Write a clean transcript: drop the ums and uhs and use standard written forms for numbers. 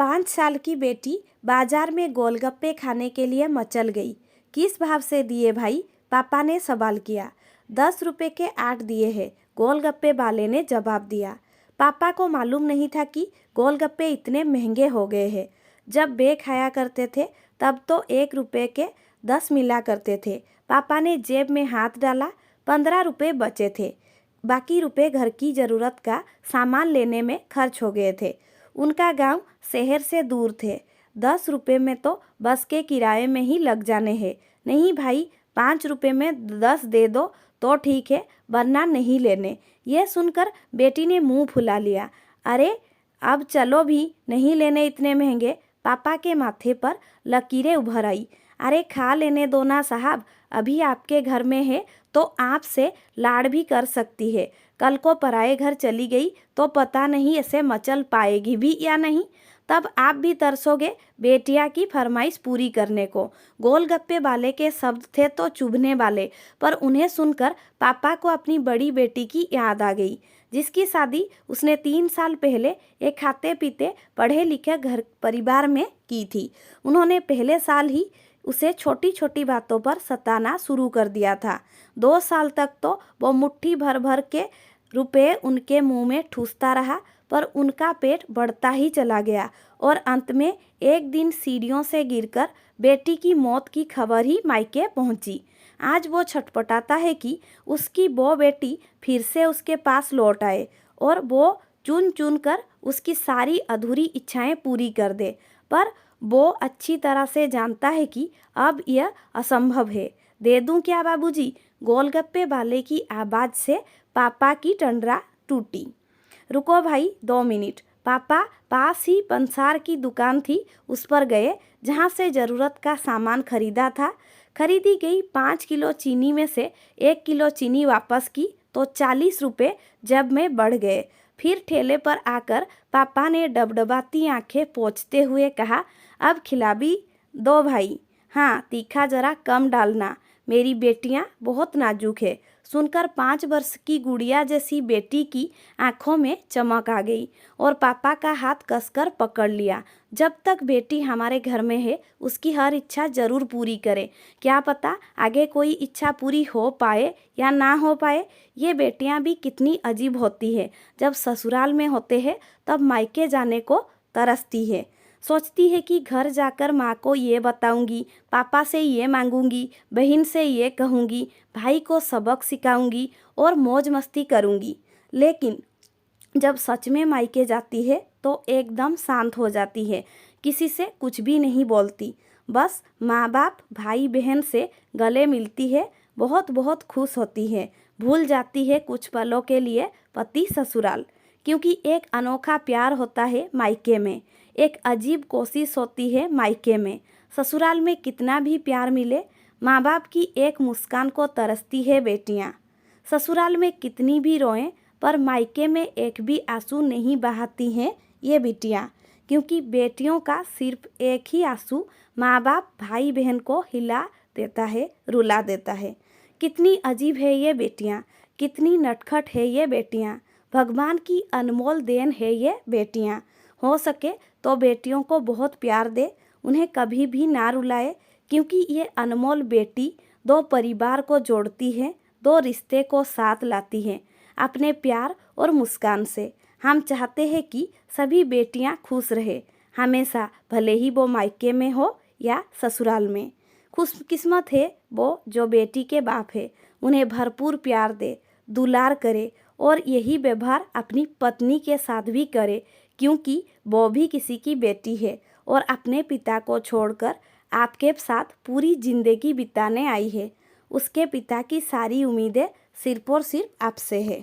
5 साल की बेटी बाजार में गोलगप्पे खाने के लिए मचल गई। किस भाव से दिए भाई? पापा ने सवाल किया। 10 रुपए के 8 दिए हैं, गोलगप्पे वाले ने जवाब दिया। पापा को मालूम नहीं था कि गोलगप्पे इतने महंगे हो गए हैं। जब वे खाया करते थे तब तो 1 रुपए के 10 मिला करते थे। पापा ने जेब में हाथ डाला, 15 रुपए बचे थे। बाकी रुपए घर की ज़रूरत का सामान लेने में खर्च हो गए थे। उनका गांव शहर से दूर थे। 10 रुपए में तो बस के किराए में ही लग जाने हैं। नहीं भाई, 5 रुपए में 10 दे दो तो ठीक है, वरना नहीं लेने। यह सुनकर बेटी ने मुंह फुला लिया। अरे अब चलो भी, नहीं लेने इतने महंगे। पापा के माथे पर लकीरें उभर आई। अरे खा लेने दो ना साहब, अभी आपके घर में है तो आपसे लाड़ भी कर सकती है। कल को पराए घर चली गई तो पता नहीं इसे मचल पाएगी भी या नहीं। तब आप भी तरसोगे बेटिया की फरमाइश पूरी करने को। गोलगप्पे वाले के शब्द थे तो चुभने वाले, पर उन्हें सुनकर पापा को अपनी बड़ी बेटी की याद आ गई, जिसकी शादी उसने 3 साल पहले एक खाते पीते पढ़े लिखे घर परिवार में की थी। उन्होंने पहले साल ही उसे छोटी छोटी बातों पर सताना शुरू कर दिया था। 2 साल तक तो वो मुट्ठी भर भर के रुपए उनके मुंह में ठूसता रहा, पर उनका पेट बढ़ता ही चला गया और अंत में एक दिन सीढ़ियों से गिरकर बेटी की मौत की खबर ही मायके पहुंची। आज वो छटपटाता है कि उसकी वो बेटी फिर से उसके पास लौट आए और वो चुन चुन कर उसकी सारी अधूरी इच्छाएं पूरी कर दे, पर वो अच्छी तरह से जानता है कि अब यह असंभव है। दे दूं क्या बाबूजी? गोलगप्पे वाले की आवाज़ से पापा की टंडरा टूटी। रुको भाई 2 मिनट। पापा पास ही पंसार की दुकान थी, उस पर गए, जहाँ से ज़रूरत का सामान खरीदा था। खरीदी गई 5 किलो चीनी में से 1 किलो चीनी वापस की तो 40 रुपये जब में बढ़ गए। फिर ठेले पर आकर पापा ने डबडबाती आंखें पोंछते हुए कहा, अब खिला भी दो भाई। हाँ, तीखा जरा कम डालना, मेरी बेटियाँ बहुत नाजुक है। सुनकर 5 वर्ष की गुड़िया जैसी बेटी की आंखों में चमक आ गई और पापा का हाथ कसकर पकड़ लिया। जब तक बेटी हमारे घर में है उसकी हर इच्छा ज़रूर पूरी करें। क्या पता आगे कोई इच्छा पूरी हो पाए या ना हो पाए। ये बेटियां भी कितनी अजीब होती है। जब ससुराल में होते हैं तब मायके जाने को तरसती है। सोचती है कि घर जाकर माँ को ये बताऊंगी, पापा से ये मांगूंगी, बहन से ये कहूंगी, भाई को सबक सिखाऊंगी और मौज मस्ती करूंगी। लेकिन जब सच में मायके जाती है तो एकदम शांत हो जाती है, किसी से कुछ भी नहीं बोलती, बस माँ बाप भाई बहन से गले मिलती है, बहुत बहुत खुश होती है, भूल जाती है कुछ पलों के लिए पति ससुराल। क्योंकि एक अनोखा प्यार होता है मायके में, एक अजीब कोशिश होती है मायके में। ससुराल में कितना भी प्यार मिले, माँ बाप की एक मुस्कान को तरसती है बेटियाँ। ससुराल में कितनी भी रोएं, पर मायके में एक भी आंसू नहीं बहाती हैं ये बेटियाँ, क्योंकि बेटियों का सिर्फ एक ही आंसू माँ बाप भाई बहन को हिला देता है, रुला देता है। कितनी अजीब है ये बेटियाँ, कितनी नटखट है ये बेटियाँ। भगवान की अनमोल देन है ये बेटियाँ। हो सके तो बेटियों को बहुत प्यार दे, उन्हें कभी भी ना रुलाए, क्योंकि ये अनमोल बेटी 2 परिवार को जोड़ती है, 2 रिश्ते को साथ लाती है अपने प्यार और मुस्कान से। हम चाहते हैं कि सभी बेटियां खुश रहे हमेशा, भले ही वो मायके में हो या ससुराल में। खुशकिस्मत है वो जो बेटी के बाप है, उन्हें भरपूर प्यार दे, दुलार करे और यही व्यवहार अपनी पत्नी के साथ भी करे, क्योंकि वो भी किसी की बेटी है और अपने पिता को छोड़कर आपके साथ पूरी जिंदगी बिताने आई है। उसके पिता की सारी उम्मीदें सिर्फ और सिर्फ आपसे है।